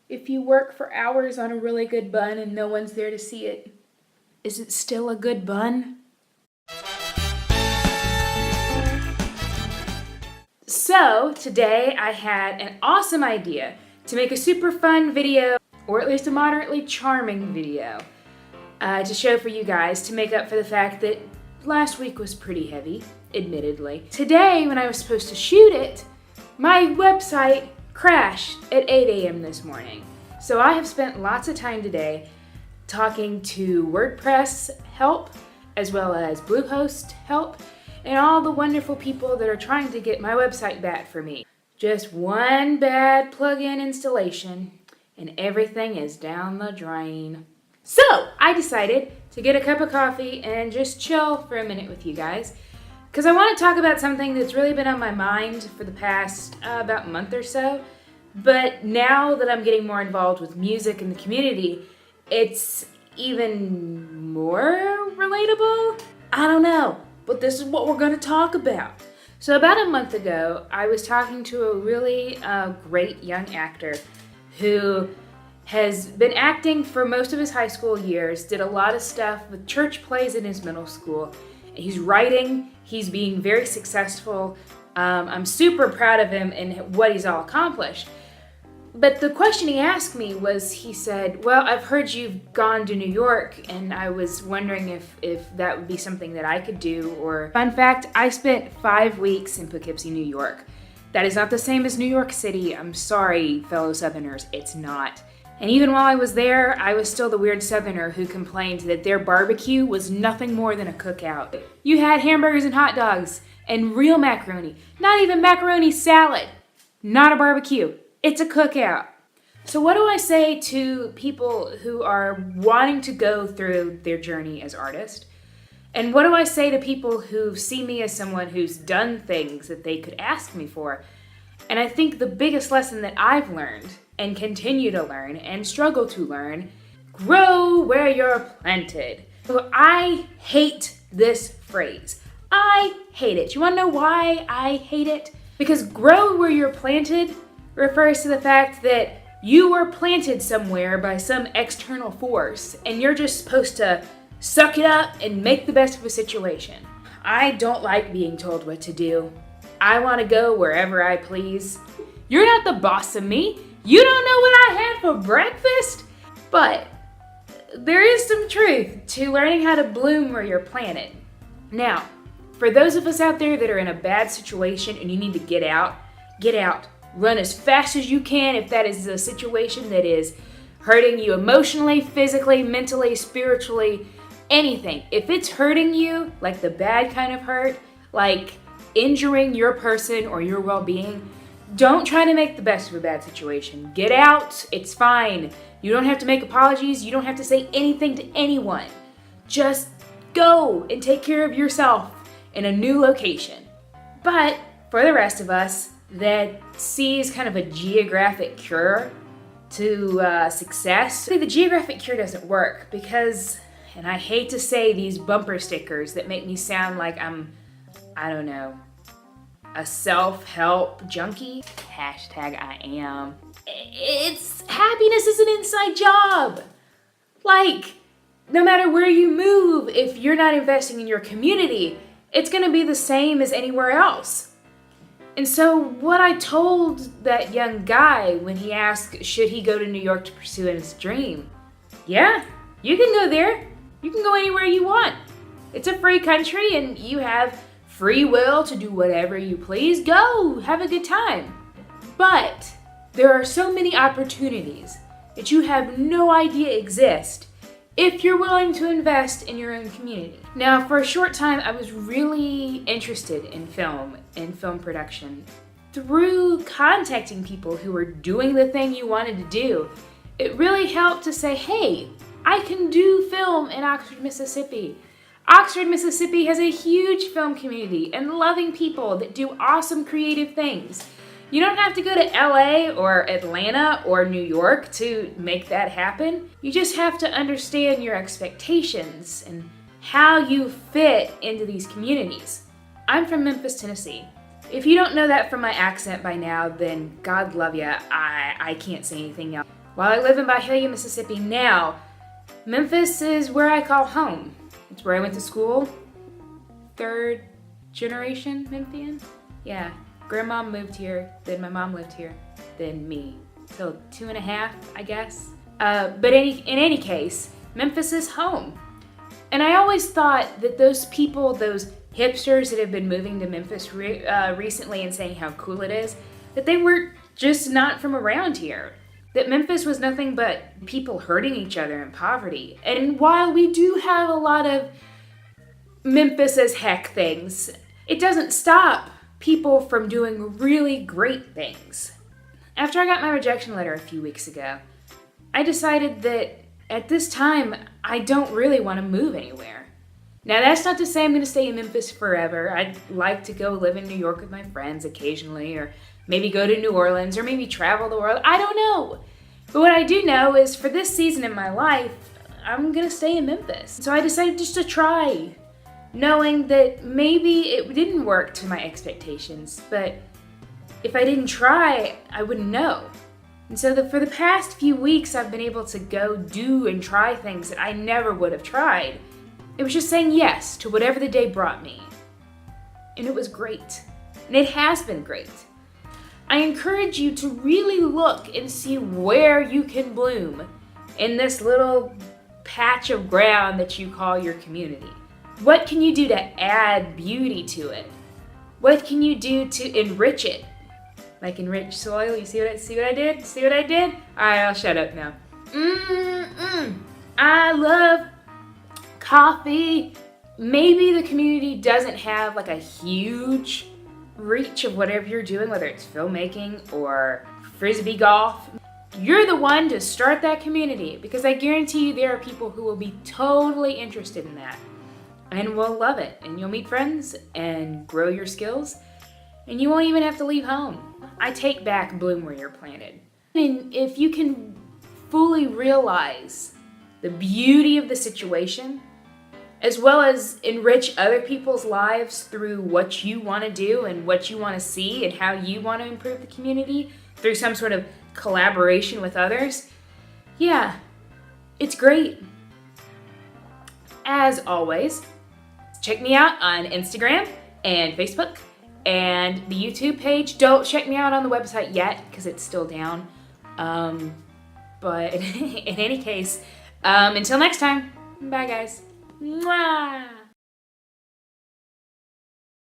If you work for hours on a really good bun and no one's there to see it, is it still a good bun? So today I had an awesome idea to make a super fun video, or at least a moderately charming video, to show for you guys to make up for the fact that last week was pretty heavy, admittedly. Today, when I was supposed to shoot it, my website crashed at 8 a.m. this morning. So I have spent lots of time today talking to WordPress help, as well as Bluehost help, and all the wonderful people that are trying to get my website back for me. Just one bad plugin installation, and everything is down the drain. So I decided to get a cup of coffee and just chill for a minute with you guys, because I want to talk about something that's really been on my mind for the past about month or so. But now that I'm getting more involved with music in the community, it's even more relatable? I don't know, but this is what we're going to talk about. So about a month ago, I was talking to a really great young actor who has been acting for most of his high school years, did a lot of stuff with church plays in his middle school. He's writing, he's being very successful. I'm super proud of him and what he's all accomplished. But the question he asked me was, he said, well, I've heard you've gone to New York, and I was wondering if that would be something that I could do. Or, fun fact, I spent 5 weeks in Poughkeepsie, New York. That is not the same as New York City. I'm sorry, fellow Southerners, it's not. And even while I was there, I was still the weird Southerner who complained that their barbecue was nothing more than a cookout. You had hamburgers and hot dogs and real macaroni, not even macaroni salad, not a barbecue. It's a cookout. So what do I say to people who are wanting to go through their journey as artists? And what do I say to people who see me as someone who's done things that they could ask me for? And I think the biggest lesson that I've learned and continue to learn and struggle to learn, grow where you're planted. So I hate this phrase. I hate it. You wanna know why I hate it? Because grow where you're planted refers to the fact that you were planted somewhere by some external force and you're just supposed to suck it up and make the best of a situation. I don't like being told what to do. I want to go wherever I please. You're not the boss of me. You don't know what I had for breakfast. But there is some truth to learning how to bloom where you're planted. Now, for those of us out there that are in a bad situation and you need to get out, get out. Run as fast as you can if that is a situation that is hurting you emotionally, physically, mentally, spiritually, anything. If it's hurting you, like the bad kind of hurt, like injuring your person or your well-being, don't try to make the best of a bad situation. Get out, it's fine. You don't have to make apologies, you don't have to say anything to anyone. Just go and take care of yourself in a new location. But for the rest of us that sees kind of a geographic cure to success, the geographic cure doesn't work because, and I hate to say these bumper stickers that make me sound like I'm, I don't know, a self-help junkie. Hashtag I am. It's happiness is an inside job. Like, no matter where you move, if you're not investing in your community, it's gonna be the same as anywhere else. And so what I told that young guy when he asked, should he go to New York to pursue his dream? Yeah, you can go there. You can go anywhere you want. It's a free country and you have free will to do whatever you please. Go, have a good time. But there are so many opportunities that you have no idea exist if you're willing to invest in your own community. Now, for a short time, I was really interested in film and film production. Through contacting people who were doing the thing you wanted to do, it really helped to say, hey, I can do film in Oxford, Mississippi. Oxford, Mississippi has a huge film community and loving people that do awesome creative things. You don't have to go to LA or Atlanta or New York to make that happen. You just have to understand your expectations and how you fit into these communities. I'm from Memphis, Tennessee. If you don't know that from my accent by now, then God love ya, I can't say anything else. While I live in Byhalia, Mississippi now, Memphis is where I call home. It's where I went to school. Third generation Memphian? Yeah, grandma moved here, then my mom lived here, then me. So 2.5, I guess. But in any case, Memphis is home. And I always thought that those people, those hipsters that have been moving to Memphis recently and saying how cool it is, that they were just not from around here. That Memphis was nothing but people hurting each other in poverty. And while we do have a lot of Memphis as heck things, it doesn't stop people from doing really great things. After I got my rejection letter a few weeks ago, I decided that at this time, I don't really want to move anywhere. Now, that's not to say I'm going to stay in Memphis forever. I'd like to go live in New York with my friends occasionally, or maybe go to New Orleans, or maybe travel the world. I don't know. But what I do know is for this season in my life, I'm going to stay in Memphis. So I decided just to try, knowing that maybe it didn't work to my expectations, but if I didn't try, I wouldn't know. And so for the past few weeks, I've been able to go do and try things that I never would have tried. It was just saying yes to whatever the day brought me. And it was great. And it has been great. I encourage you to really look and see where you can bloom in this little patch of ground that you call your community. What can you do to add beauty to it? What can you do to enrich it? Like enrich soil, you see what I did? See what I did? Alright, I'll shut up now. I love coffee. Maybe the community doesn't have like a huge reach of whatever you're doing, whether it's filmmaking or frisbee golf. You're the one to start that community, because I guarantee you there are people who will be totally interested in that and will love it, and you'll meet friends and grow your skills, and you won't even have to leave home. I take back bloom where you're planted. And if you can fully realize the beauty of the situation, as well as enrich other people's lives through what you want to do and what you want to see and how you want to improve the community through some sort of collaboration with others, yeah, it's great. As always, check me out on Instagram and Facebook and the YouTube page. Don't check me out on the website yet because it's still down. But in any case, until next time, bye guys. Mwah!